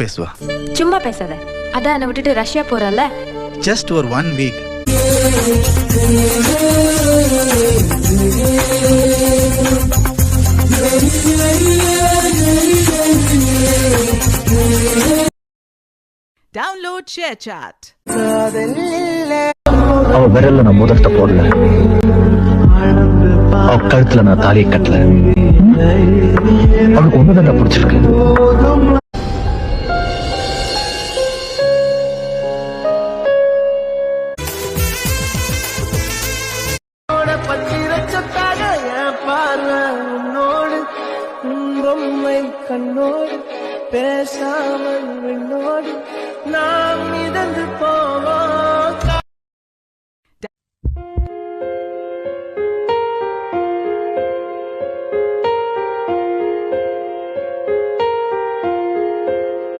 பேசுவா. சும்மா பேசாத. அதான் என்னை விட்டுட்டு ரஷ்யா போறல. ஜஸ்ட் ஒரு 1 வீக். Download ShareChat. அவ விரல்ல நான் முதல்த்த போடல, அவ கழுத்துல நான் தாலியை கட்டல. அவனுக்கு ஒண்ணுதான் நான் பிடிச்சிருக்கு. கண்ணோடு பேசாமல் விண்ணோடு நாம் மிதந்து போவோம்.